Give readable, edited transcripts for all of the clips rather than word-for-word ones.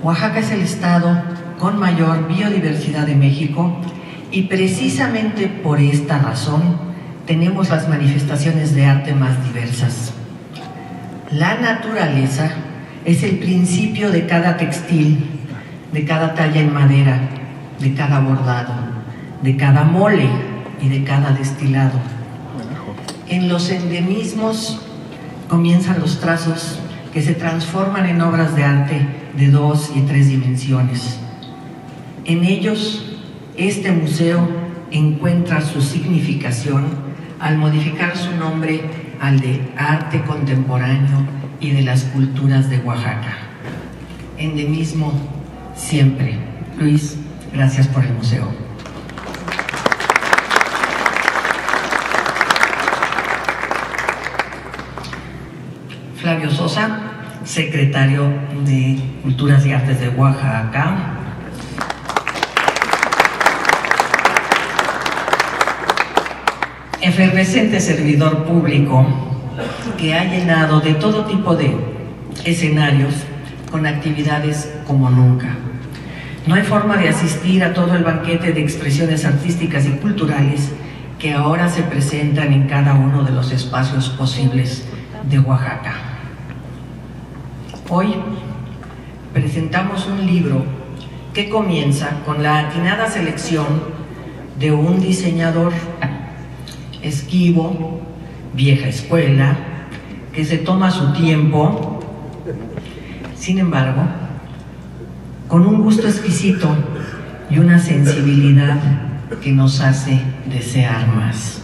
Oaxaca es el estado con mayor biodiversidad de México y precisamente por esta razón tenemos las manifestaciones de arte más diversas. La naturaleza es el principio de cada textil, de cada talla en madera, de cada bordado, de cada mole y de cada destilado. En los endemismos comienzan los trazos que se transforman en obras de arte de 2 y 3 dimensiones. En ellos, este museo encuentra su significación al modificar su nombre al de Arte Contemporáneo y de las Culturas de Oaxaca. Endemismo siempre. Luis, gracias por el museo. Flavio Sosa, secretario de Culturas y Artes de Oaxaca. Efervescente servidor público que ha llenado de todo tipo de escenarios con actividades como nunca. No hay forma de asistir a todo el banquete de expresiones artísticas y culturales que ahora se presentan en cada uno de los espacios posibles de Oaxaca. Hoy presentamos un libro que comienza con la atinada selección de un diseñador esquivo, vieja escuela, que se toma su tiempo, sin embargo, con un gusto exquisito y una sensibilidad que nos hace desear más.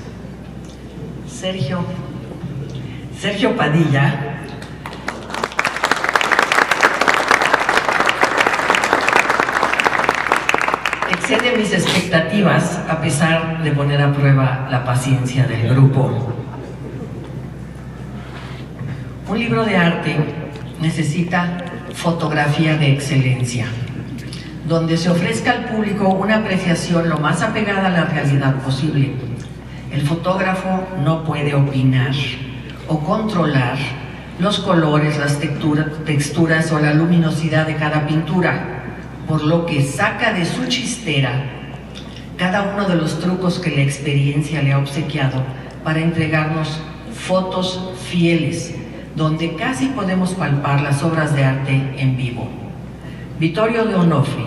Sergio Padilla excede mis expectativas a pesar de poner a prueba la paciencia del grupo. Un libro de arte necesita fotografía de excelencia, donde se ofrezca al público una apreciación lo más apegada a la realidad posible. El fotógrafo no puede opinar o controlar los colores, las texturas o la luminosidad de cada pintura, por lo que saca de su chistera cada uno de los trucos que la experiencia le ha obsequiado para entregarnos fotos fieles, donde casi podemos palpar las obras de arte en vivo. Vittorio de Onofri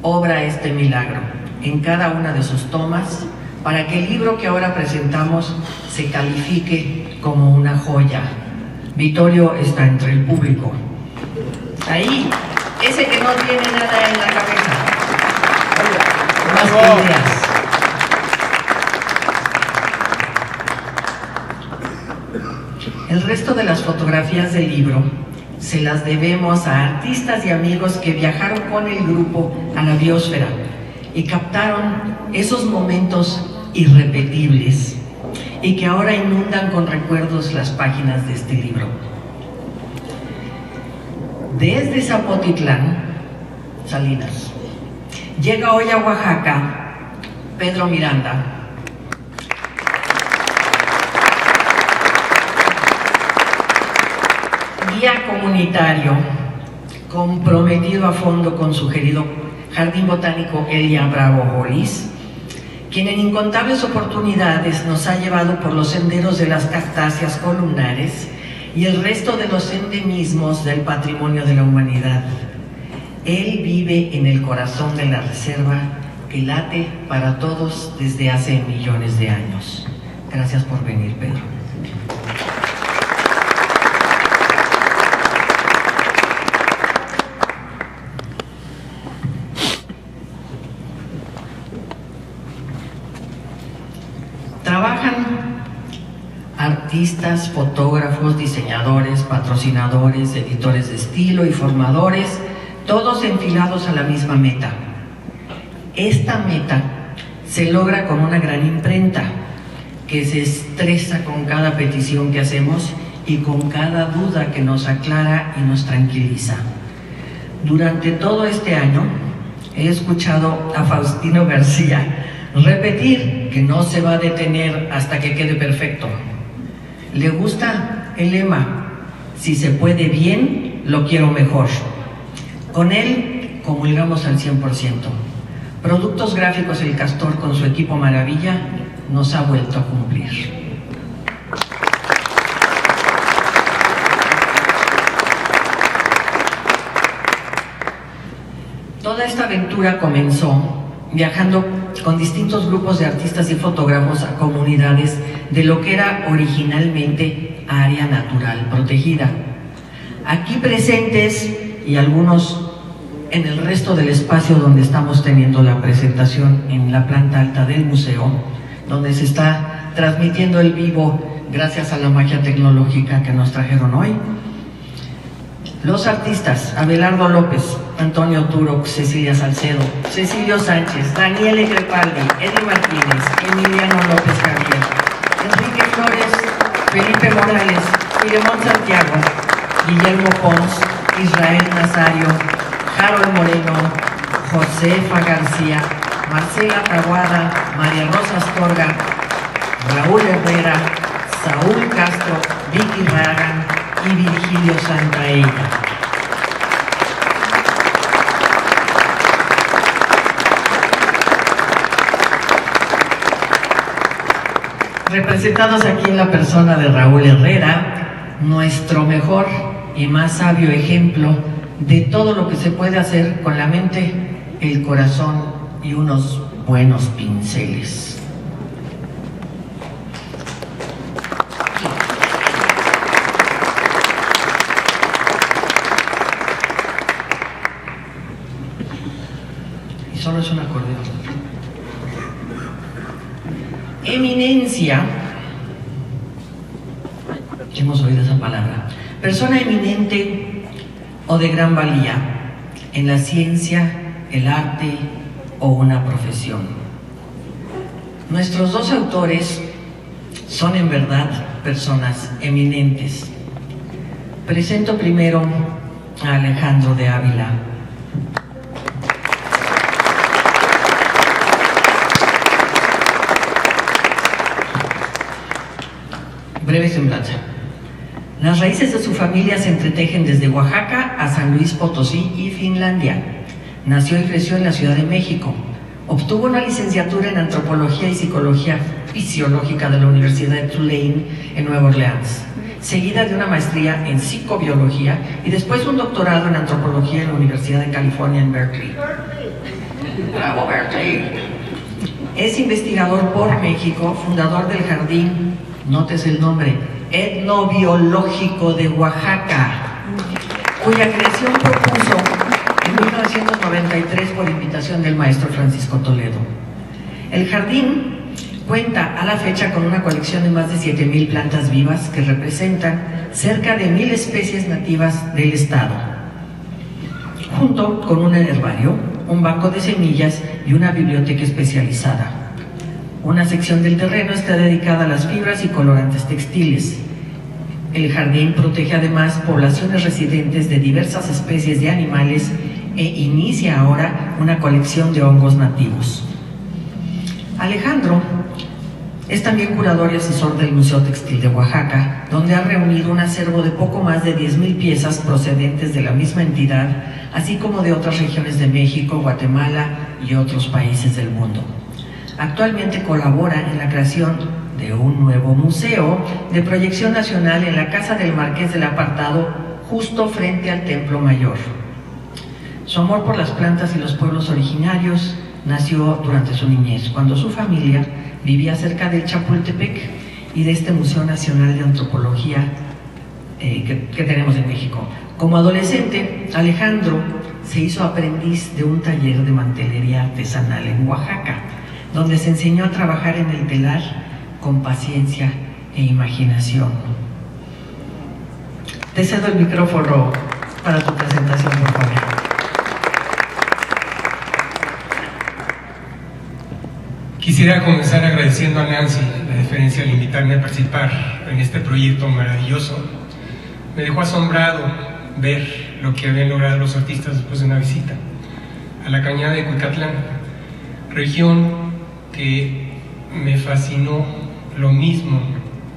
obra este milagro en cada una de sus tomas para que el libro que ahora presentamos se califique como una joya. Vittorio está entre el público. Ahí, ese que no tiene nada en la cabeza. Más que ideas. El resto de las fotografías del libro se las debemos a artistas y amigos que viajaron con el grupo a la biosfera y captaron esos momentos irrepetibles y que ahora inundan con recuerdos las páginas de este libro. Desde Zapotitlán, Salinas, llega hoy a Oaxaca Pedro Miranda, guía comunitario comprometido a fondo con su querido Jardín Botánico Elia Bravo Bolis, quien en incontables oportunidades nos ha llevado por los senderos de las cactáceas columnares y el resto de los endemismos del patrimonio de la humanidad. Él vive en el corazón de la reserva que late para todos desde hace millones de años. Gracias por venir, Pedro. Trabajan artistas, fotógrafos, diseñadores, patrocinadores, editores de estilo y formadores, todos enfilados a la misma meta. Esta meta se logra con una gran imprenta que se estresa con cada petición que hacemos y con cada duda que nos aclara y nos tranquiliza. Durante todo este año he escuchado a Faustino García repetir que no se va a detener hasta que quede perfecto. Le gusta el lema: si se puede bien, lo quiero mejor. Con él comulgamos al 100%. Productos Gráficos El Castor, con su equipo Maravilla, nos ha vuelto a cumplir. Toda esta aventura comenzó viajando con distintos grupos de artistas y fotógrafos a comunidades de lo que era originalmente área natural protegida. Aquí presentes y algunos en el resto del espacio donde estamos teniendo la presentación, en la planta alta del museo, donde se está transmitiendo el vivo gracias a la magia tecnológica que nos trajeron hoy. Los artistas: Abelardo López, Antonio Turok, Cecilia Salcedo, Cecilio Sánchez, Daniele Crepaldi, Eddie Martínez, Emiliano López Javier, Enrique Flores, Felipe Morales, Filemón Santiago, Guillermo Pons, Israel Nazario, Harold Moreno, Josefa García, Marcela Taguada, María Rosa Astorga, Raúl Herrera, Saúl Castro, Vicky Ragan y Virgilio Santaella. Representados aquí en la persona de Raúl Herrera, nuestro mejor y más sabio ejemplo de todo lo que se puede hacer con la mente, el corazón y unos buenos pinceles. Y solo es un acordeón. Eminencia, hemos oído esa palabra, persona eminente o de gran valía en la ciencia, el arte o una profesión. Nuestros dos autores son en verdad personas eminentes. Presento primero a Alejandro de Ávila. Breve semblanza. Las raíces de su familia se entretejen desde Oaxaca a San Luis Potosí y Finlandia. Nació y creció en la Ciudad de México. Obtuvo una licenciatura en Antropología y Psicología Fisiológica de la Universidad de Tulane en Nueva Orleans, seguida de una maestría en Psicobiología y después un doctorado en Antropología en la Universidad de California en Berkeley. ¡Bravo, Berkeley! Es investigador por México, fundador del Jardín, notes el nombre, Etnobiológico de Oaxaca, cuya creación propuso en 1993 por invitación del maestro Francisco Toledo. El jardín cuenta a la fecha con una colección de más de 7,000 plantas vivas que representan cerca de 1,000 especies nativas del estado, junto con un herbario, un banco de semillas y una biblioteca especializada. Una sección del terreno está dedicada a las fibras y colorantes textiles. El jardín protege además poblaciones residentes de diversas especies de animales e inicia ahora una colección de hongos nativos. Alejandro es también curador y asesor del Museo Textil de Oaxaca, donde ha reunido un acervo de poco más de 10,000 piezas procedentes de la misma entidad, así como de otras regiones de México, Guatemala y otros países del mundo. Actualmente colabora en la creación de un nuevo museo de proyección nacional en la Casa del Marqués del Apartado, justo frente al Templo Mayor. Su amor por las plantas y los pueblos originarios nació durante su niñez, cuando su familia vivía cerca del Chapultepec y de este Museo Nacional de Antropología que tenemos en México. Como adolescente, Alejandro se hizo aprendiz de un taller de mantelería artesanal en Oaxaca, donde se enseñó a trabajar en el telar con paciencia e imaginación. Te cedo el micrófono para tu presentación, por favor. Quisiera comenzar agradeciendo a Nancy la deferencia al invitarme a participar en este proyecto maravilloso. Me dejó asombrado ver lo que habían logrado los artistas después de una visita a la Cañada de Cuicatlán, región que me fascinó lo mismo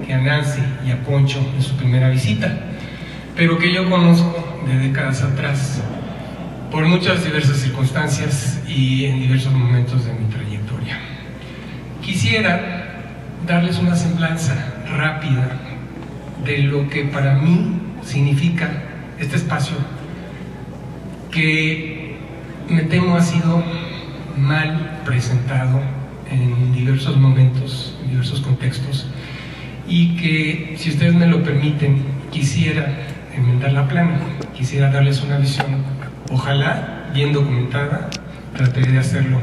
que a Nancy y a Poncho en su primera visita, pero que yo conozco de décadas atrás. por muchas diversas circunstancias y en diversos momentos de mi trayectoria. Quisiera darles una semblanza rápida de lo que para mí significa este espacio, que me temo ha sido mal presentado en diversos momentos, en diversos contextos, y que, si ustedes me lo permiten, quisiera enmendar la plana, quisiera darles una visión, ojalá bien documentada, trataré de hacerlo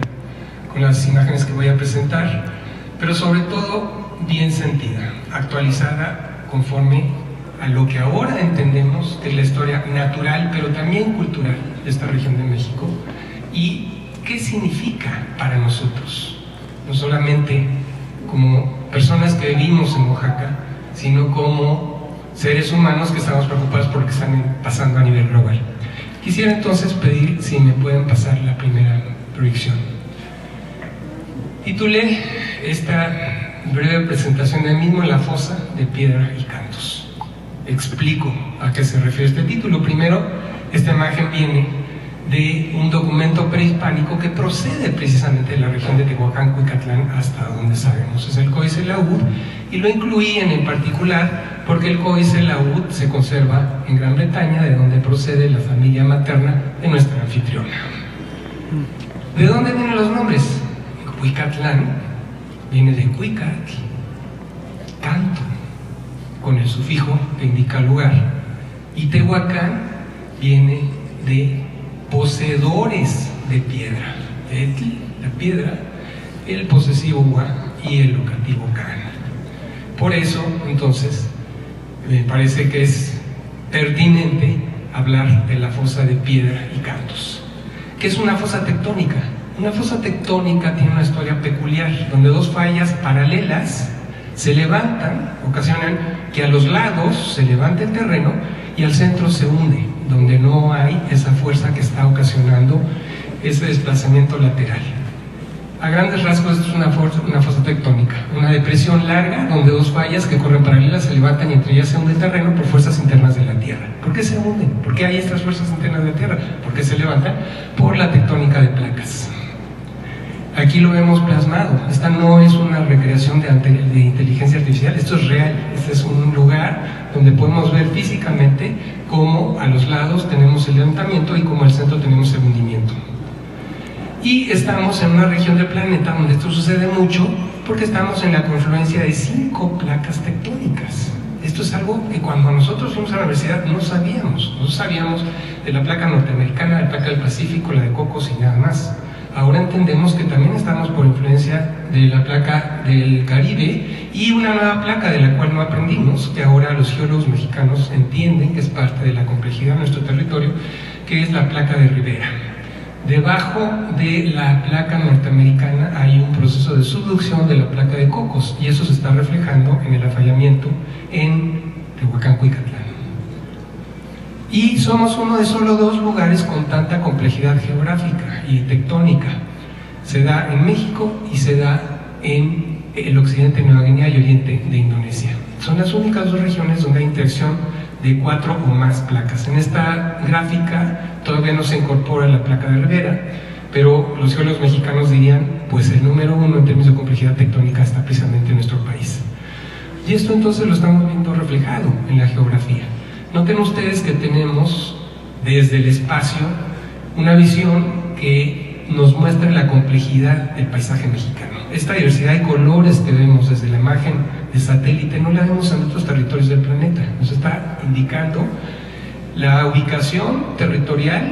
con las imágenes que voy a presentar, pero sobre todo bien sentida, actualizada conforme a lo que ahora entendemos que es la historia natural, pero también cultural de esta región de México, y qué significa para nosotros, no solamente como personas que vivimos en Oaxaca, sino como seres humanos que estamos preocupados por lo que están pasando a nivel global. Quisiera entonces pedir si me pueden pasar la primera proyección. Titulé esta breve presentación de mí mismo en la fosa de Piedra y Cantos. Explico a qué se refiere este título. Primero, esta imagen viene de un documento prehispánico que procede precisamente de la región de Tehuacán, Cuicatlán, hasta donde sabemos. Es el Códice Laúd, y lo incluí en particular porque el Códice Laúd se conserva en Gran Bretaña, de donde procede la familia materna de nuestra anfitriona. ¿De dónde vienen los nombres? Cuicatlán viene de Cuicatl, canto, con el sufijo que indica lugar, y Tehuacán viene de poseedores de piedra, etl, la piedra, el posesivo hua y el locativo can. Por eso, entonces, me parece que es pertinente hablar de la fosa de Piedra y Cantos. ¿Qué es una fosa tectónica? Una fosa tectónica tiene una historia peculiar, donde dos fallas paralelas se levantan, ocasionan que a los lados se levante el terreno y al centro se hunde, donde no hay esa fuerza que está ocasionando ese desplazamiento lateral. A grandes rasgos, esto es una fosa tectónica, una depresión larga donde dos fallas que corren paralelas se levantan y entre ellas se hunde el terreno por fuerzas internas de la Tierra. ¿Por qué se hunden? ¿Por qué hay estas fuerzas internas de la Tierra? ¿Por qué se levantan? Por la tectónica de placas. Aquí lo vemos plasmado. Esta no es una recreación de inteligencia artificial, esto es real. Este es un lugar donde podemos ver físicamente cómo a los lados tenemos el levantamiento y cómo al centro tenemos el hundimiento. Y estamos en una región del planeta donde esto sucede mucho porque estamos en la confluencia de 5 placas tectónicas. Esto es algo que cuando nosotros fuimos a la universidad no sabíamos. Nosotros sabíamos de la placa norteamericana, la placa del Pacífico, la de Cocos y nada más. Ahora entendemos que también estamos por influencia de la placa del Caribe y una nueva placa de la cual no aprendimos, que ahora los geólogos mexicanos entienden que es parte de la complejidad de nuestro territorio, que es la placa de Rivera. Debajo de la placa norteamericana hay un proceso de subducción de la placa de Cocos y eso se está reflejando en el afallamiento en Tehuacán, Cuicatlán. Y somos uno de solo 2 lugares con tanta complejidad geográfica y tectónica. Se da en México y se da en el occidente de Nueva Guinea y oriente de Indonesia. Son las únicas 2 regiones donde hay interacción de 4 o más placas. En esta gráfica todavía no se incorpora la placa de Rivera, pero los geólogos mexicanos dirían, pues el número 1 en términos de complejidad tectónica está precisamente en nuestro país. Y esto entonces lo estamos viendo reflejado en la geografía. Noten ustedes que tenemos desde el espacio una visión que nos muestra la complejidad del paisaje mexicano. Esta diversidad de colores que vemos desde la imagen de satélite no la vemos en otros territorios del planeta. Nos está indicando la ubicación territorial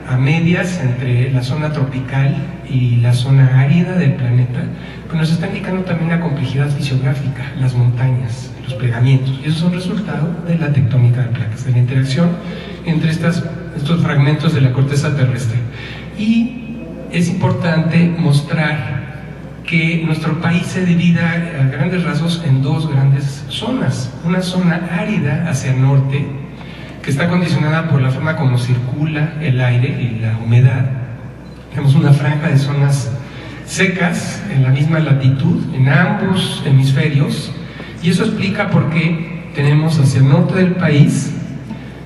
a medias entre la zona tropical y la zona árida del planeta, pero nos está indicando también la complejidad fisiográfica, las montañas, los plegamientos, y esos son resultado de la tectónica de placas, de la interacción entre estos fragmentos de la corteza terrestre. Y es importante mostrar que nuestro país se divide a grandes rasgos en 2 grandes zonas. Una zona árida hacia el norte, que está condicionada por la forma como circula el aire y la humedad. Tenemos una franja de zonas secas en la misma latitud, en ambos hemisferios, y eso explica por qué tenemos hacia el norte del país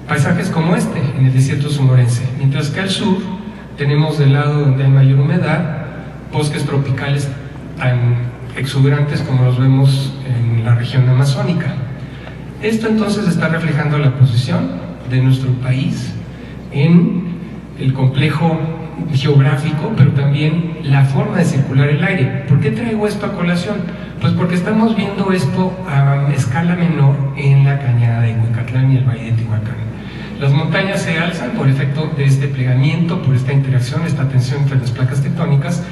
paisajes como este, en el desierto sonorense, mientras que al sur tenemos del lado donde hay mayor humedad bosques tropicales tan exuberantes como los vemos en la región amazónica. Esto entonces está reflejando la posición de nuestro país en el complejo geográfico, pero también la forma de circular el aire. ¿Por qué traigo esto a colación? Pues porque estamos viendo esto a escala menor en la cañada de Ecuicatlán y el valle de Tehuacán. Las montañas se alzan por efecto de este plegamiento, por esta interacción, esta tensión entre las placas tectónicas,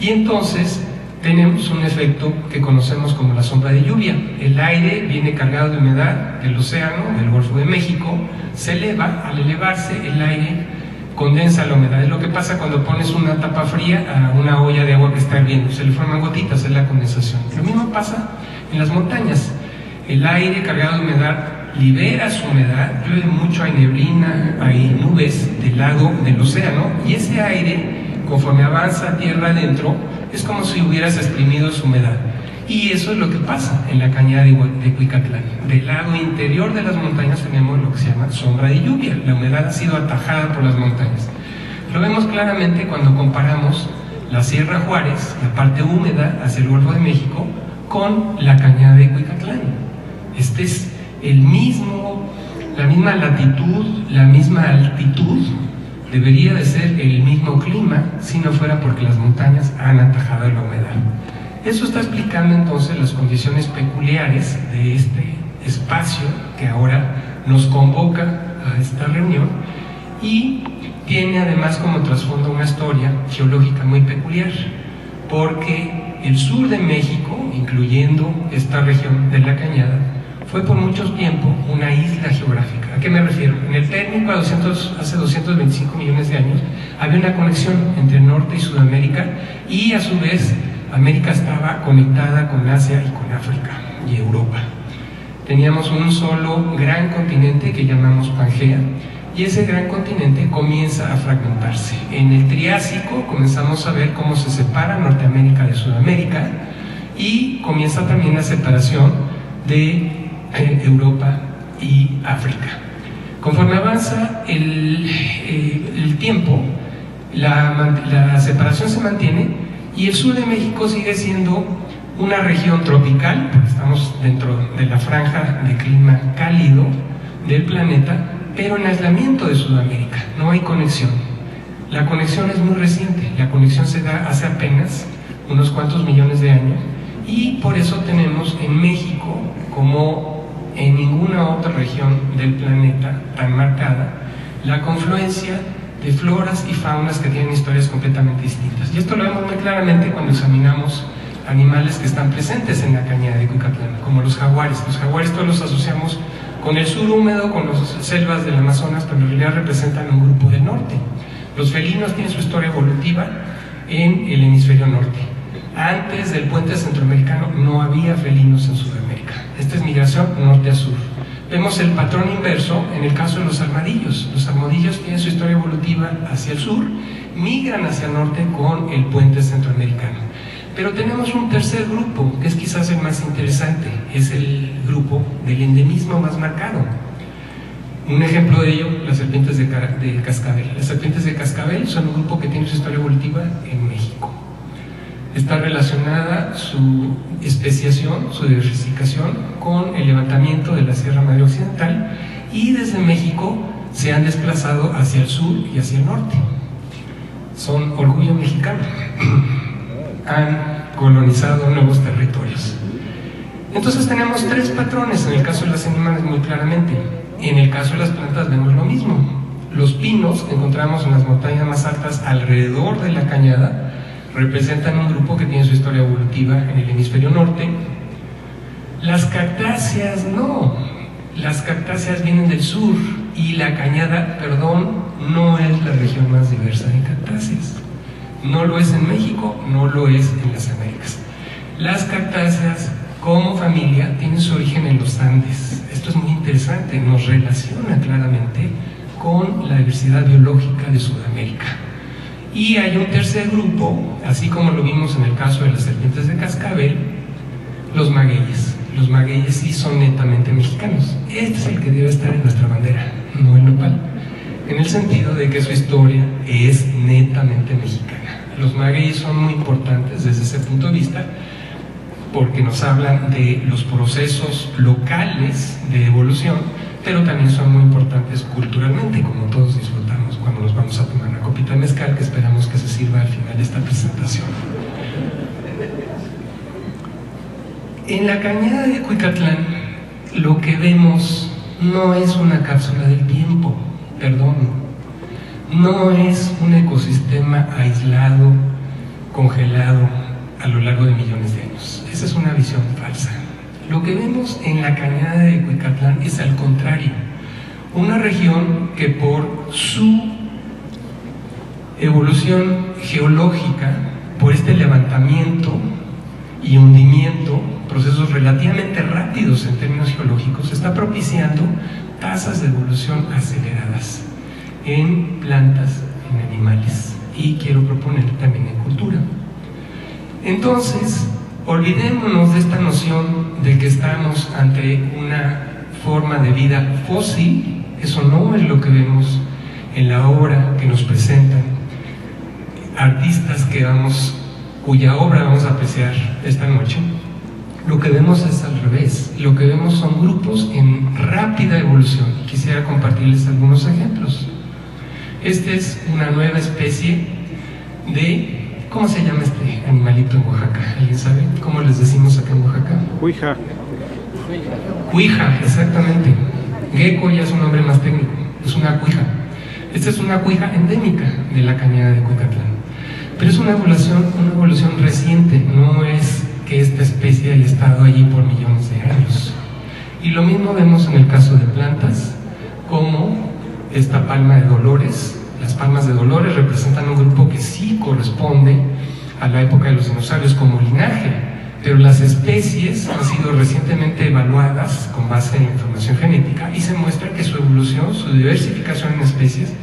y entonces tenemos un efecto que conocemos como la sombra de lluvia. El aire viene cargado de humedad del océano, del Golfo de México, se eleva. Al elevarse, el aire condensa la humedad. Es lo que pasa cuando pones una tapa fría a una olla de agua que está hirviendo, se le forman gotitas, es la condensación. Lo mismo pasa en las montañas. El aire cargado de humedad libera su humedad, llueve mucho, hay neblina, hay nubes del lado del océano, y ese aire, conforme avanza tierra adentro, es como si hubieras exprimido su humedad. Y eso es lo que pasa en la cañada de Ecuicatlán. Del lado interior de las montañas tenemos lo que se llama sombra de lluvia. La humedad ha sido atajada por las montañas. Lo vemos claramente cuando comparamos la Sierra Juárez, la parte húmeda hacia el Golfo de México, con la cañada de Ecuicatlán. Este es la misma latitud, la misma altitud. Debería de ser el mismo clima si no fuera porque las montañas han atajado la humedad. Eso está explicando entonces las condiciones peculiares de este espacio que ahora nos convoca a esta reunión, y tiene además como trasfondo una historia geológica muy peculiar, porque el sur de México, incluyendo esta región de la Cañada, fue por mucho tiempo una isla geográfica. ¿A qué me refiero? En el térmico, hace 225 millones de años, había una conexión entre Norte y Sudamérica, y a su vez América estaba conectada con Asia y con África y Europa. Teníamos un solo gran continente que llamamos Pangea, y ese gran continente comienza a fragmentarse. En el Triásico comenzamos a ver cómo se separa Norteamérica de Sudamérica, y comienza también la separación de Europa y África. Conforme avanza el tiempo, la separación se mantiene, y el sur de México sigue siendo una región tropical, porque estamos dentro de la franja de clima cálido del planeta, pero en aislamiento de Sudamérica. No hay conexión. La conexión es muy reciente, la conexión se da hace apenas unos cuantos millones de años, y por eso tenemos en México, como en ninguna otra región del planeta tan marcada, la confluencia de floras y faunas que tienen historias completamente distintas. Y esto lo vemos muy claramente cuando examinamos animales que están presentes en la cañada de Ecuicatlán, como los jaguares. Los jaguares todos los asociamos con el sur húmedo, con las selvas del Amazonas, pero en realidad representan un grupo del norte. Los felinos tienen su historia evolutiva en el hemisferio norte. Antes del puente centroamericano no había felinos en Sudamérica. Esta es migración norte a sur. Vemos el patrón inverso en el caso de los armadillos. Los armadillos tienen su historia evolutiva hacia el sur, migran hacia el norte con el puente centroamericano. Pero tenemos un tercer grupo, que es quizás el más interesante, es el grupo del endemismo más marcado. Un ejemplo de ello, las serpientes de cascabel. Las serpientes de cascabel son un grupo que tiene su historia evolutiva en México. Está relacionada su especiación, su diversificación, con el levantamiento de la Sierra Madre Occidental, y desde México se han desplazado hacia el sur y hacia el norte. Son orgullo mexicano. Han colonizado nuevos territorios. Entonces tenemos tres patrones en el caso de los animales muy claramente. En el caso de las plantas vemos lo mismo. Los pinos que encontramos en las montañas más altas alrededor de la cañada representan un grupo que tiene su historia evolutiva en el hemisferio norte. Las cactáceas no. Las cactáceas vienen del sur, y la cañada, no es la región más diversa de cactáceas. No lo es en México, no lo es en las Américas. Las cactáceas, como familia, tienen su origen en los Andes. Esto es muy interesante, nos relaciona claramente con la diversidad biológica de Sudamérica. Y hay un tercer grupo, así como lo vimos en el caso de las serpientes de cascabel, los magueyes. Los magueyes sí son netamente mexicanos. Este es el que debe estar en nuestra bandera, no el nopal. en el sentido de que su historia es netamente mexicana. Los magueyes son muy importantes desde ese punto de vista porque nos hablan de los procesos locales de evolución, pero también son muy importantes culturalmente, como todos disfrutamos cuando nos vamos a tomar una copita de mezcal, que esperamos que se sirva al final de esta presentación. En la cañada de Cuicatlán, lo que vemos no es una cápsula del tiempo, perdón, no es un ecosistema aislado, congelado a lo largo de millones de años. Esa es una visión falsa. Lo que vemos en la cañada de Cuicatlán es al contrario, una región que por su evolución geológica, por este levantamiento y hundimiento, procesos relativamente rápidos en términos geológicos, está propiciando tasas de evolución aceleradas en plantas, en animales, y quiero proponer también en cultura. Entonces, olvidémonos de esta noción de que estamos ante una forma de vida fósil. Eso no es lo que vemos en la obra que nos presentan artistas cuya obra vamos a apreciar esta noche. Lo que vemos es al revés, lo que vemos son grupos en rápida evolución. Quisiera compartirles algunos ejemplos. Esta es una nueva especie de, ¿cómo se llama este animalito en Oaxaca? ¿Alguien sabe? ¿Cómo les decimos acá en Oaxaca? Cuija. Cuija, exactamente. Gecko ya es un nombre más técnico, es una cuija. Esta es una cuija endémica de la cañada de Cuicatlán. Pero es una evolución reciente, no es que esta especie haya estado allí por millones de años. Y lo mismo vemos en el caso de plantas, como esta palma de Dolores. Las palmas de Dolores representan un grupo que sí corresponde a la época de los dinosaurios como linaje, pero las especies han sido recientemente evaluadas con base en información genética y se muestra que su evolución, su diversificación en especies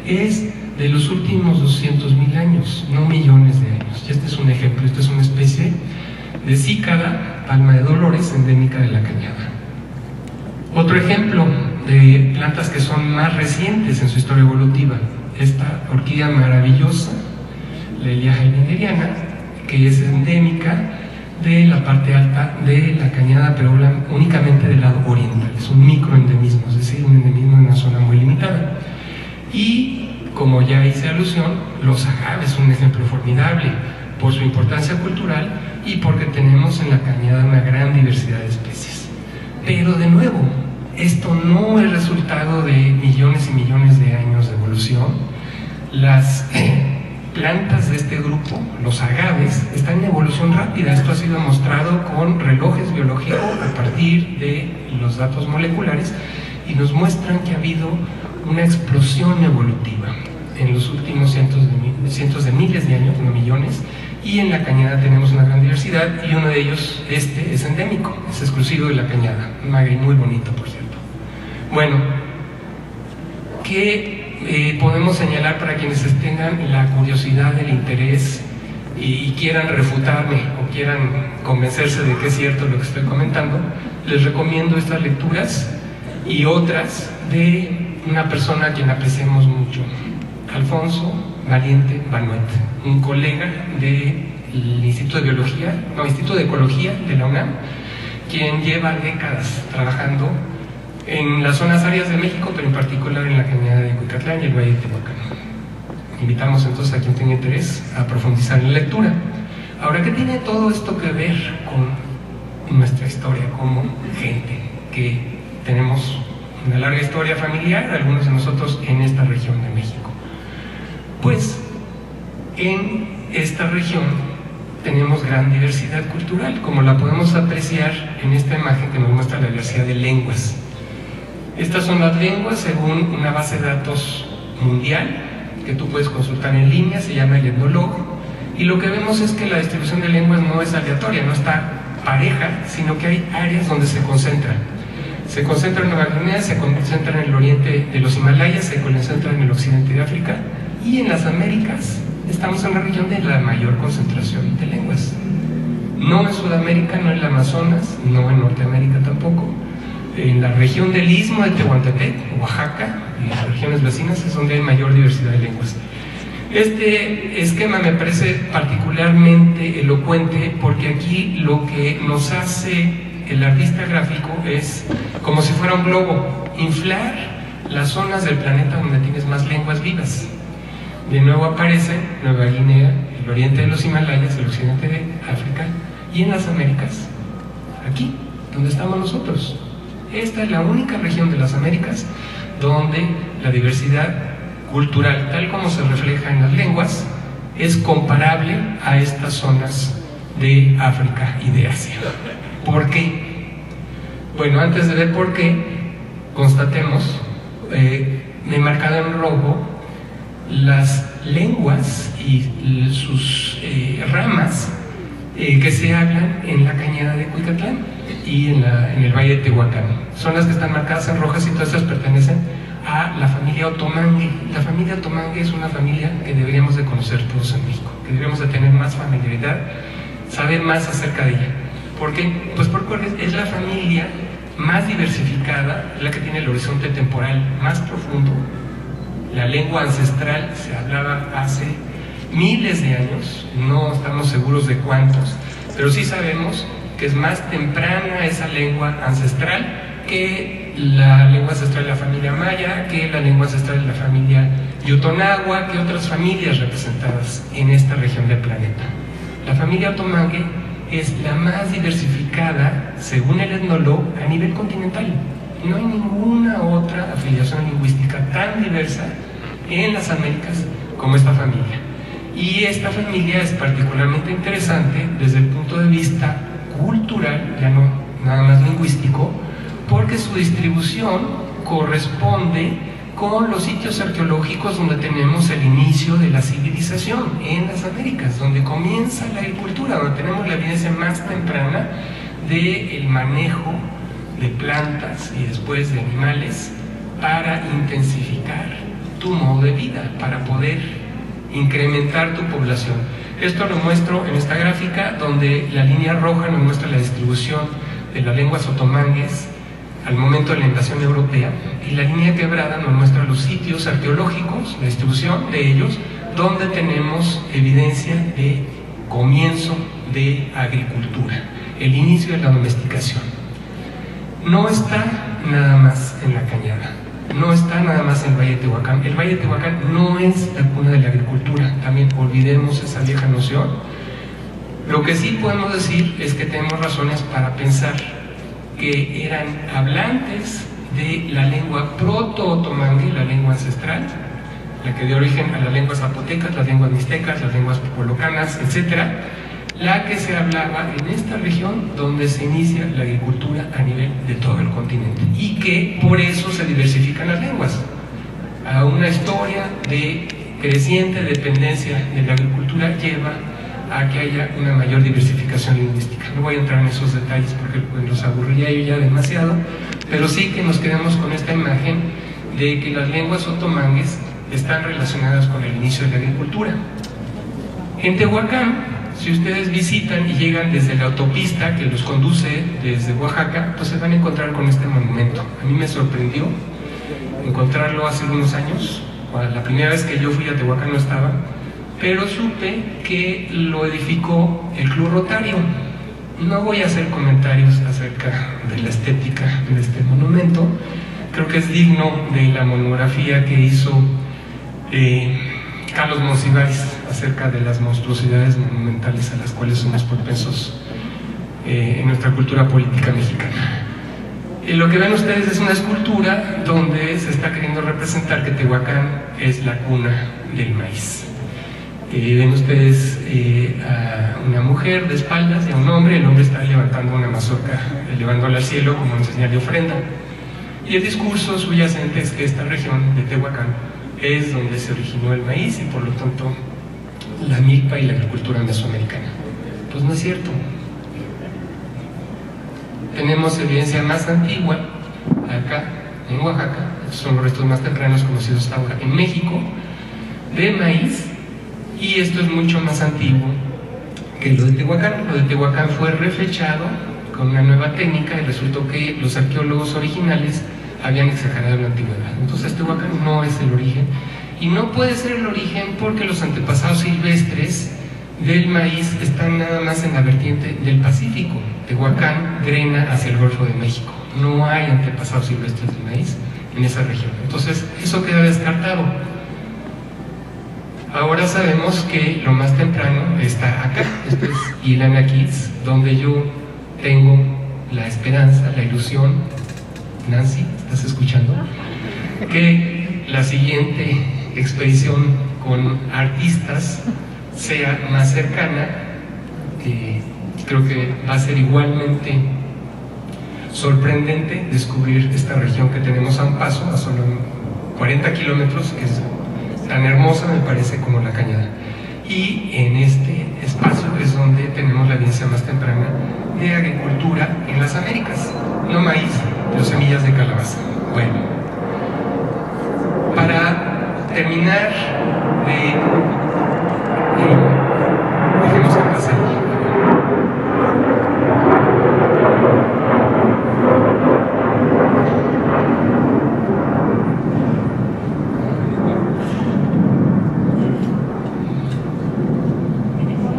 es de los últimos 200.000 años, no millones de años. Y este es un ejemplo, esta es una especie de cícada, palma de Dolores, endémica de la cañada. Otro ejemplo de plantas que son más recientes en su historia evolutiva, esta orquídea maravillosa, la Eliaja nigeriana, que es endémica de la parte alta de la cañada, pero hablan únicamente del lado oriental. Es un microendemismo, es decir, un endemismo en una zona muy limitada. Y como ya hice alusión, los agaves son un ejemplo formidable por su importancia cultural y porque tenemos en la cañada una gran diversidad de especies. Pero de nuevo, esto no es resultado de millones y millones de años de evolución. Las plantas de este grupo, los agaves, están en evolución rápida. Esto ha sido mostrado con relojes biológicos a partir de los datos moleculares y nos muestran que ha habido una explosión evolutiva en los últimos cientos de miles de años, no millones, y en la cañada tenemos una gran diversidad y uno de ellos, este, es endémico, es exclusivo de la cañada, un maguey muy bonito, por cierto. Bueno, ¿qué podemos señalar para quienes tengan la curiosidad, el interés y quieran refutarme o quieran convencerse de que es cierto lo que estoy comentando? Les recomiendo estas lecturas y otras de una persona a quien apreciamos mucho, Alfonso Valiente Banuet, un colega del Instituto de Ecología de la UNAM, quien lleva décadas trabajando en las zonas áridas de México, pero en particular en la cañada de Cuicatlán y el Valle de Tehuacán. Invitamos entonces a quien tenga interés a profundizar en la lectura. Ahora, ¿qué tiene todo esto que ver con nuestra historia como gente que tenemos una larga historia familiar, algunos de nosotros en esta región de México? Pues en esta región tenemos gran diversidad cultural, como la podemos apreciar en esta imagen que nos muestra la diversidad de lenguas. Estas son las lenguas según una base de datos mundial que tú puedes consultar en línea, se llama el Etnologue, y lo que vemos es que la distribución de lenguas no es aleatoria, no está pareja, sino que hay áreas donde se concentran. Se concentra en Nueva Guinea, se concentra en el oriente de los Himalayas, se concentra en el occidente de África, y en las Américas estamos en la región de la mayor concentración de lenguas. No en Sudamérica, no en el Amazonas, no en Norteamérica tampoco. En la región del Istmo de Tehuantepec, Oaxaca, y las regiones vecinas es donde hay mayor diversidad de lenguas. Este esquema me parece particularmente elocuente porque aquí lo que nos hace el artista gráfico es, como si fuera un globo, inflar las zonas del planeta donde tienes más lenguas vivas. De nuevo aparece Nueva Guinea, el oriente de los Himalayas, el occidente de África, y en las Américas, aquí, donde estamos nosotros. Esta es la única región de las Américas donde la diversidad cultural, tal como se refleja en las lenguas, es comparable a estas zonas de África y de Asia. ¿Por qué? Bueno, antes de ver por qué, constatemos, me he marcado en rojo las lenguas y sus ramas que se hablan en la cañada de Cuicatlán y en el Valle de Tehuacán. Son las que están marcadas en rojas y todas estas pertenecen a la familia Otomangue. La familia Otomangue es una familia que deberíamos de conocer todos en México, que deberíamos de tener más familiaridad, saber más acerca de ella. ¿Por qué? Pues porque es la familia más diversificada, la que tiene el horizonte temporal más profundo. La lengua ancestral se hablaba hace miles de años, no estamos seguros de cuántos, pero sí sabemos que es más temprana esa lengua ancestral que la lengua ancestral de la familia maya, que la lengua ancestral de la familia Yotonagua, que otras familias representadas en esta región del planeta. La familia Otomangue es la más diversificada, según el etnólogo, a nivel continental. No hay ninguna otra afiliación lingüística tan diversa en las Américas como esta familia. Y esta familia es particularmente interesante desde el punto de vista cultural, ya no nada más lingüístico, porque su distribución corresponde con los sitios arqueológicos donde tenemos el inicio de la civilización en las Américas, donde comienza la agricultura, donde tenemos la evidencia más temprana del manejo de plantas y después de animales para intensificar tu modo de vida, para poder incrementar tu población. Esto lo muestro en esta gráfica, donde la línea roja nos muestra la distribución de las lenguas otomangues al momento de la invasión europea, y la línea quebrada nos muestra los sitios arqueológicos, la distribución de ellos, donde tenemos evidencia de comienzo de agricultura, el inicio de la domesticación. No está nada más en la cañada, no está nada más en el Valle de Tehuacán. El Valle de Tehuacán no es la cuna de la agricultura, también olvidemos esa vieja noción. Lo que sí podemos decir es que tenemos razones para pensar que eran hablantes de la lengua proto-otomangue, la lengua ancestral, la que dio origen a las lenguas zapotecas, las lenguas mixtecas, las lenguas popolocanas, etc., la que se hablaba en esta región donde se inicia la agricultura a nivel de todo el continente, y que por eso se diversifican las lenguas. A una historia de creciente dependencia de la agricultura lleva a que haya una mayor diversificación lingüística. No voy a entrar en esos detalles porque los aburriría yo ya demasiado, pero sí que nos quedamos con esta imagen de que las lenguas otomangues están relacionadas con el inicio de la agricultura. En Tehuacán, si ustedes visitan y llegan desde la autopista que los conduce desde Oaxaca, pues se van a encontrar con este monumento. A mí me sorprendió encontrarlo hace unos años. La primera vez que yo fui a Tehuacán no estaba, pero supe que lo edificó el Club Rotario. No voy a hacer comentarios acerca de la estética de este monumento. Creo que es digno de la monografía que hizo Carlos Monsiváis acerca de las monstruosidades monumentales a las cuales somos propensos en nuestra cultura política mexicana. Lo que ven ustedes es una escultura donde se está queriendo representar que Tehuacán es la cuna del maíz. Ven ustedes a una mujer de espaldas y a un hombre. El hombre está levantando una mazorca, elevándola al cielo como una señal de ofrenda. Y el discurso subyacente es que esta región de Tehuacán es donde se originó el maíz y por lo tanto la milpa y la agricultura mesoamericana. Pues no es cierto. Tenemos evidencia más antigua acá en Oaxaca, son los restos más tempranos conocidos hasta ahora en México, de maíz, y esto es mucho más antiguo que lo de Tehuacán. Lo de Tehuacán fue reflechado con una nueva técnica y resultó que los arqueólogos originales habían exagerado la antigüedad. Entonces Tehuacán no es el origen, y no puede ser el origen porque los antepasados silvestres del maíz están nada más en la vertiente del Pacífico. Tehuacán drena hacia el Golfo de México. No hay antepasados silvestres del maíz en esa región. Entonces, eso queda descartado. Ahora sabemos que lo más temprano está acá. Esto es Yilanaquitz, donde yo tengo la esperanza, la ilusión. Nancy, ¿estás escuchando? Que la siguiente expedición con artistas sea más cercana. Creo que va a ser igualmente sorprendente descubrir esta región que tenemos a un paso, a solo 40 kilómetros, que es tan hermosa, me parece, como la Cañada. Y en este espacio es donde tenemos la evidencia más temprana de agricultura en las Américas. No maíz, pero semillas de calabaza. Bueno, para terminar dejemos que pase ahí.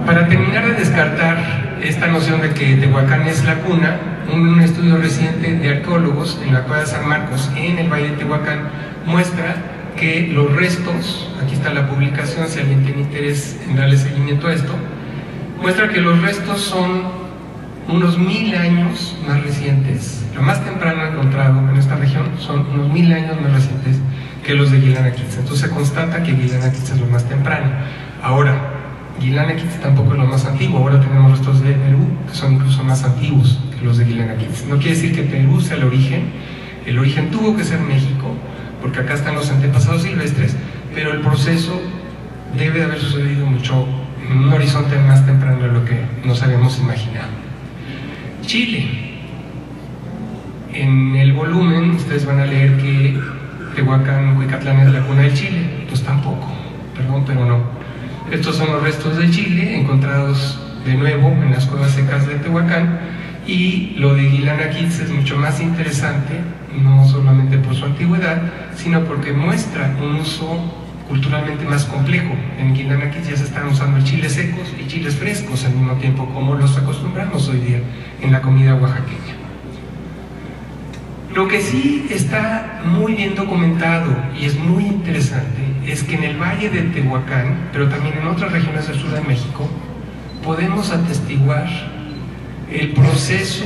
Para terminar de descartar esta noción de que Tehuacán es la cuna, un estudio reciente de arqueólogos en la Cueva de San Marcos, en el Valle de Tehuacán, muestra que los restos, aquí está la publicación si alguien tiene interés en darle seguimiento a esto, muestra que los restos son unos 1000 años más recientes. Lo más temprano encontrado en esta región son unos 1000 años más recientes que los de Yilanaquitz. Entonces se constata que Yilanaquitz es lo más temprano. Ahora, Yilanaquitz tampoco es lo más antiguo. Ahora tenemos restos de Perú que son incluso más antiguos que los de Yilanaquitz. No quiere decir que Perú sea el origen. El origen tuvo que ser México, porque acá están los antepasados silvestres, pero el proceso debe de haber sucedido mucho en un horizonte más temprano de lo que nos habíamos imaginado. Chile. En el volumen ustedes van a leer que Tehuacán, Huicatlán es la cuna del Chile. Pues tampoco, perdón, pero no. Estos son los restos de Chile encontrados de nuevo en las cuevas secas de Tehuacán, y lo de Yilanaquitz es mucho más interesante, no solamente por su antigüedad, sino porque muestra un uso culturalmente más complejo. En Yilanaquitz ya se están usando chiles secos y chiles frescos al mismo tiempo, como los acostumbramos hoy día en la comida oaxaqueña. Lo que sí está muy bien documentado y es muy interesante es que en el Valle de Tehuacán, pero también en otras regiones del sur de México, podemos atestiguar el proceso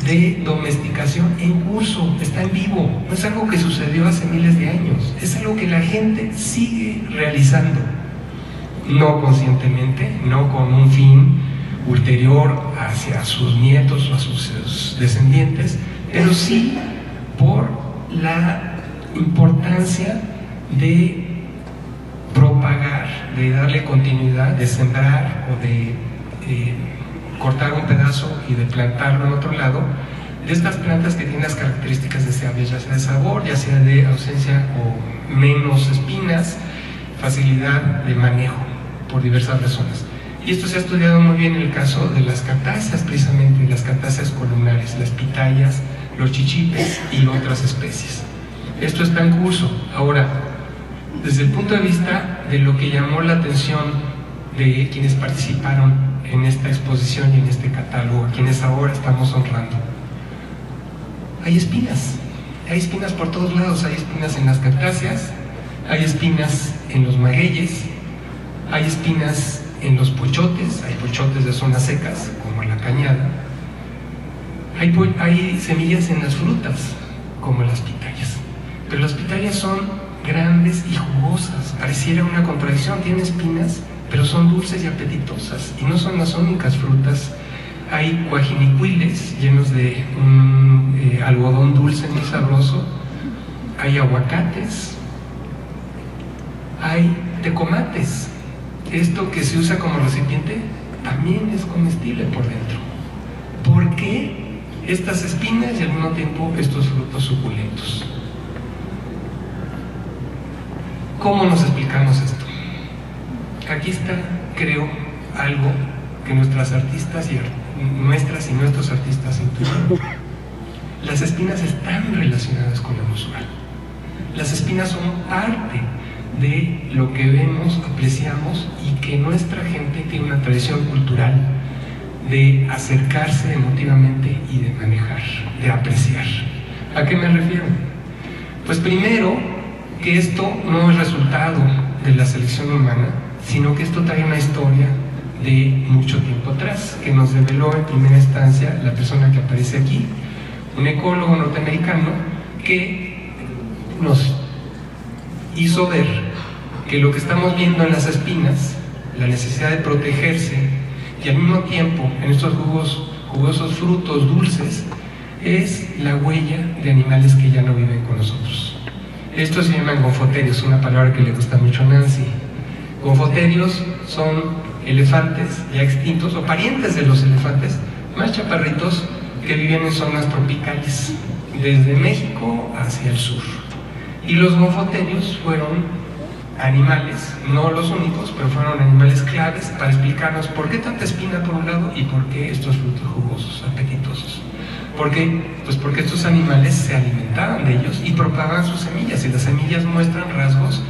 de domesticación en curso, está en vivo. No es algo que sucedió hace miles de años, es algo que la gente sigue realizando, no conscientemente, no con un fin ulterior hacia sus nietos o a sus descendientes, pero sí por la importancia de propagar, de darle continuidad, de sembrar o de cortar un pedazo y de plantarlo en otro lado, de estas plantas que tienen las características deseables, ya sea de sabor, ya sea de ausencia o menos espinas, facilidad de manejo, por diversas razones. Y esto se ha estudiado muy bien en el caso de las catáceas, precisamente, las catáceas columnares, las pitayas, los chichipes y otras especies. Esto está en curso. Ahora, desde el punto de vista de lo que llamó la atención de quienes participaron en esta exposición y en este catálogo, a quienes ahora estamos honrando, hay espinas por todos lados. Hay espinas en las catáceas, hay espinas en los magueyes, hay espinas en los pochotes, hay pochotes de zonas secas como la Cañada, hay semillas en las frutas como las pitayas, pero las pitayas son grandes y jugosas. Pareciera una contradicción, tienen espinas pero son dulces y apetitosas, y no son las únicas frutas. Hay cuajinicuiles llenos de algodón dulce muy sabroso, hay aguacates, hay tecomates. Esto que se usa como recipiente también es comestible por dentro. ¿Por qué estas espinas y al mismo tiempo estos frutos suculentos? ¿Cómo nos explicamos esto? Aquí está, creo, algo que nuestras artistas y nuestras y nuestros artistas intuyeron. Las espinas están relacionadas con la hermosura. Las espinas son parte de lo que vemos, apreciamos y que nuestra gente tiene una tradición cultural de acercarse emotivamente y de manejar, de apreciar. ¿A qué me refiero? Pues primero, que esto no es resultado de la selección humana, sino que esto trae una historia de mucho tiempo atrás, que nos reveló en primera instancia la persona que aparece aquí, un ecólogo norteamericano que nos hizo ver que lo que estamos viendo en las espinas, la necesidad de protegerse y al mismo tiempo en estos jugosos frutos dulces, es la huella de animales que ya no viven con nosotros. Estos se llaman gonfoterios, una palabra que le gusta mucho a Nancy. Gonfoterios son elefantes ya extintos o parientes de los elefantes más chaparritos que viven en zonas tropicales, desde México hacia el sur. Y los gonfoterios fueron animales, no los únicos, pero fueron animales claves para explicarnos por qué tanta espina por un lado y por qué estos frutos jugosos, apetitosos. ¿Por qué? Pues porque estos animales se alimentaban de ellos y propagaban sus semillas, y las semillas muestran rasgos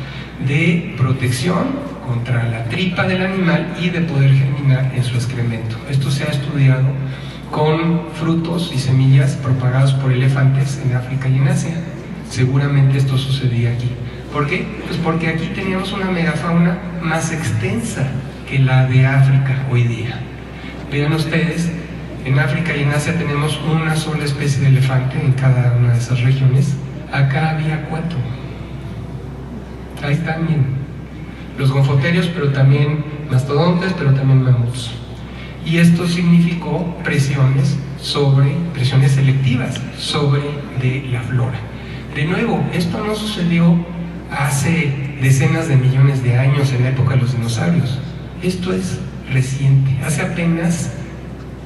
de protección contra la tripa del animal y de poder germinar en su excremento. Esto se ha estudiado con frutos y semillas propagados por elefantes en África y en Asia. Seguramente esto sucedía aquí. ¿Por qué? Pues porque aquí teníamos una megafauna más extensa que la de África hoy día. Vean ustedes, en África y en Asia tenemos una sola especie de elefante en cada una de esas regiones. Acá había 4. Ahí están, miren. Los gonfoterios, pero también mastodontes, pero también mamuts. Y esto significó presiones selectivas sobre de la flora. De nuevo, esto no sucedió hace decenas de millones de años en la época de los dinosaurios. Esto es reciente, hace apenas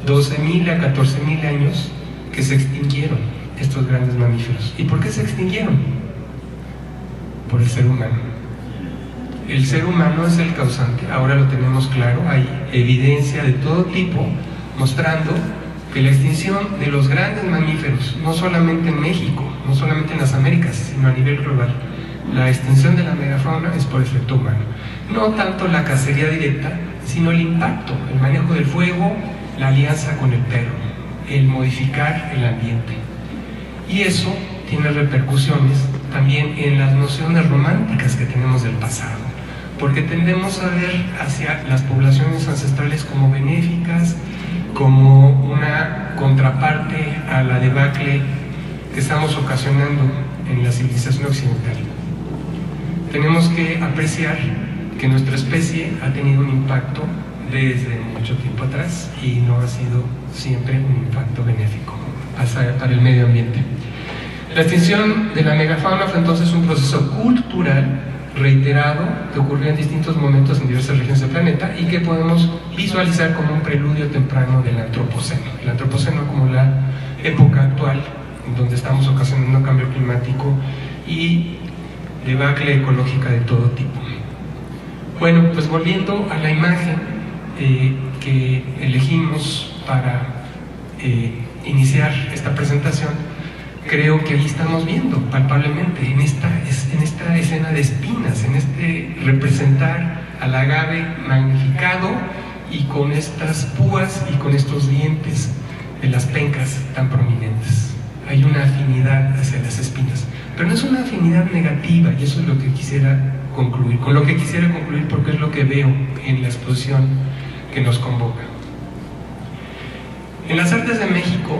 12.000 a 14.000 años que se extinguieron estos grandes mamíferos. ¿Y por qué se extinguieron? Por el ser humano. El ser humano es el causante, ahora lo tenemos claro, hay evidencia de todo tipo mostrando que la extinción de los grandes mamíferos, no solamente en México, no solamente en las Américas, sino a nivel global, la extinción de la megafauna es por efecto humano. No tanto la cacería directa, sino el impacto, el manejo del fuego, la alianza con el perro, el modificar el ambiente. Y eso tiene repercusiones también en las nociones románticas que tenemos del pasado, porque tendemos a ver hacia las poblaciones ancestrales como benéficas, como una contraparte a la debacle que estamos ocasionando en la civilización occidental. Tenemos que apreciar que nuestra especie ha tenido un impacto desde mucho tiempo atrás y no ha sido siempre un impacto benéfico para el medio ambiente. La extinción de la megafauna fue entonces un proceso cultural reiterado que ocurrió en distintos momentos en diversas regiones del planeta y que podemos visualizar como un preludio temprano del antropoceno. El antropoceno como la época actual en donde estamos ocasionando cambio climático y debacle ecológica de todo tipo. Bueno, pues volviendo a la imagen que elegimos para iniciar esta presentación, creo que ahí estamos viendo palpablemente en esta escena de espinas, en este representar al agave magnificado y con estas púas y con estos dientes de las pencas tan prominentes. Hay una afinidad hacia las espinas, pero no es una afinidad negativa, y eso es lo que quisiera concluir, con lo que quisiera concluir, porque es lo que veo en la exposición que nos convoca. En las artes de México,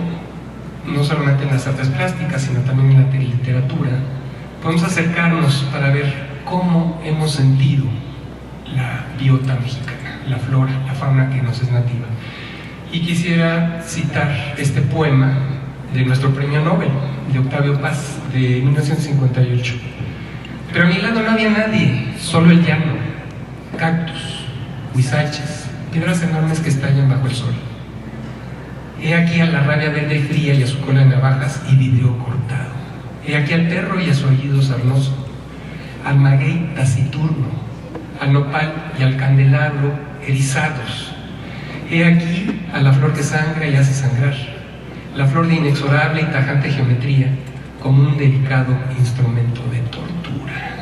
no solamente en las artes plásticas, sino también en la literatura, podemos acercarnos para ver cómo hemos sentido la biota mexicana, la flora, la fauna que nos es nativa. Y quisiera citar este poema de nuestro premio Nobel, de Octavio Paz, de 1958. Pero a mi lado no había nadie, solo el llano, cactus, huizaches, piedras enormes que estallan bajo el sol. He aquí a la rabia verde y fría y a su cola de navajas y vidrio cortado. He aquí al perro y a su aullido sarnoso, al maguey taciturno, al nopal y al candelabro erizados. He aquí a la flor que sangra y hace sangrar, la flor de inexorable y tajante geometría, como un delicado instrumento de tortura.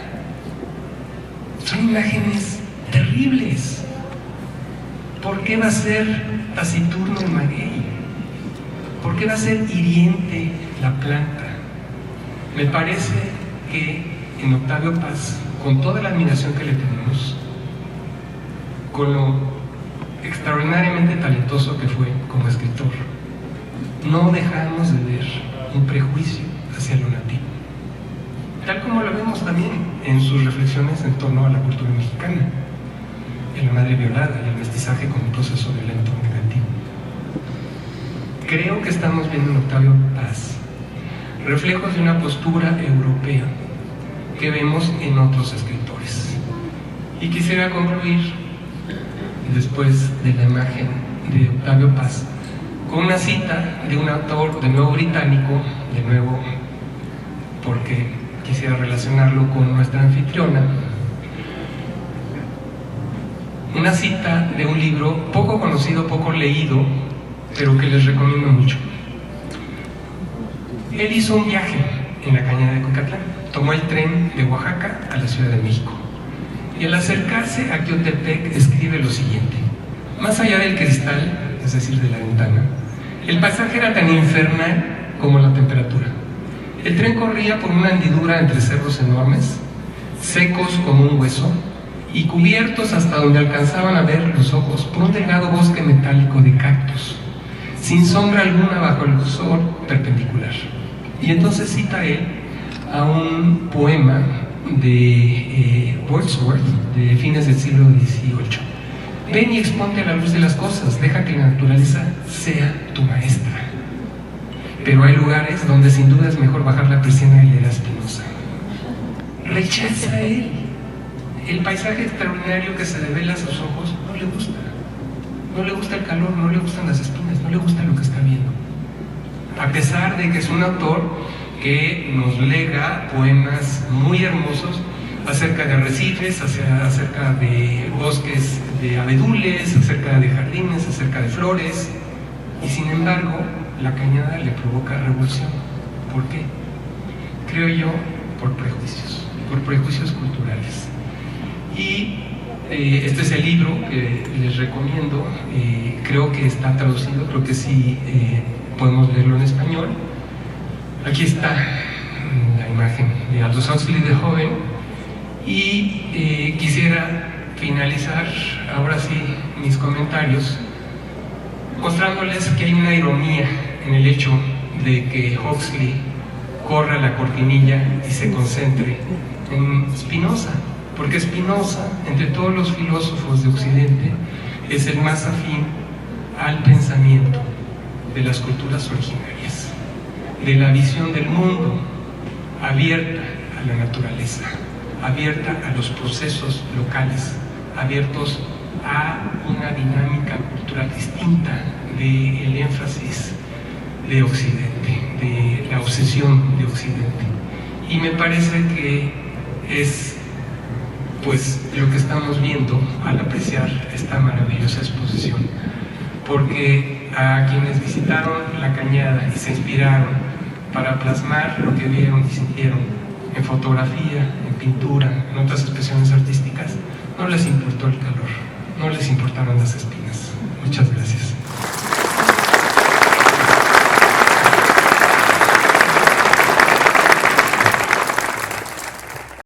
Son imágenes terribles. ¿Por qué va a ser taciturno el maguey? ¿Por qué va a ser hiriente la planta? Me parece que en Octavio Paz, con toda la admiración que le tenemos, con lo extraordinariamente talentoso que fue como escritor, no dejamos de ver un prejuicio hacia lo nativo, tal como lo vemos también en sus reflexiones en torno a la cultura mexicana, en la madre violada y el mestizaje como un proceso violento negativo. Creo que estamos viendo en Octavio Paz reflejos de una postura europea que vemos en otros escritores. Y quisiera concluir, después de la imagen de Octavio Paz, con una cita de un autor de nuevo británico, de nuevo porque quisiera relacionarlo con nuestra anfitriona, una cita de un libro poco conocido, poco leído, pero que les recomiendo mucho. Él hizo un viaje en la cañada de Cucatlán, tomó el tren de Oaxaca a la Ciudad de México, y al acercarse a Quiotepec escribe lo siguiente: más allá del cristal, es decir, de la ventana, el paisaje era tan infernal como la temperatura. El tren corría por una hendidura entre cerros enormes, secos como un hueso, y cubiertos hasta donde alcanzaban a ver los ojos por un delgado bosque metálico de cactus, sin sombra alguna bajo el sol perpendicular. Y entonces cita él a un poema de Wordsworth, de fines del siglo XVIII. Ven y exponte a la luz de las cosas, deja que la naturaleza sea tu maestra. Pero hay lugares donde sin duda es mejor bajar la persiana y leer a Spinoza. Rechaza él el paisaje extraordinario que se devela a sus ojos, no le gusta. No le gusta el calor, no le gustan las espinas, no le gusta lo que está viendo. A pesar de que es un autor que nos lega poemas muy hermosos acerca de arrecifes, acerca de bosques de abedules, acerca de jardines, acerca de flores, y sin embargo la cañada le provoca revulsión. ¿Por qué? Creo yo, por prejuicios culturales. Y este es el libro que les recomiendo. Creo que está traducido, creo que sí podemos leerlo en español. Aquí está la imagen de Aldous Huxley de joven, y quisiera finalizar ahora sí mis comentarios mostrándoles que hay una ironía en el hecho de que Huxley corra la cortinilla y se concentre en Spinoza, porque Spinoza, entre todos los filósofos de Occidente, es el más afín al pensamiento de las culturas originarias, de la visión del mundo abierta a la naturaleza, abierta a los procesos locales, abiertos a una dinámica cultural distinta del énfasis de Occidente, de la obsesión de Occidente. Y me parece que es pues lo que estamos viendo al apreciar esta maravillosa exposición, porque a quienes visitaron la cañada y se inspiraron para plasmar lo que vieron y sintieron en fotografía, en pintura, en otras expresiones artísticas, no les importó el calor, no les importaron las espinas. Muchas gracias.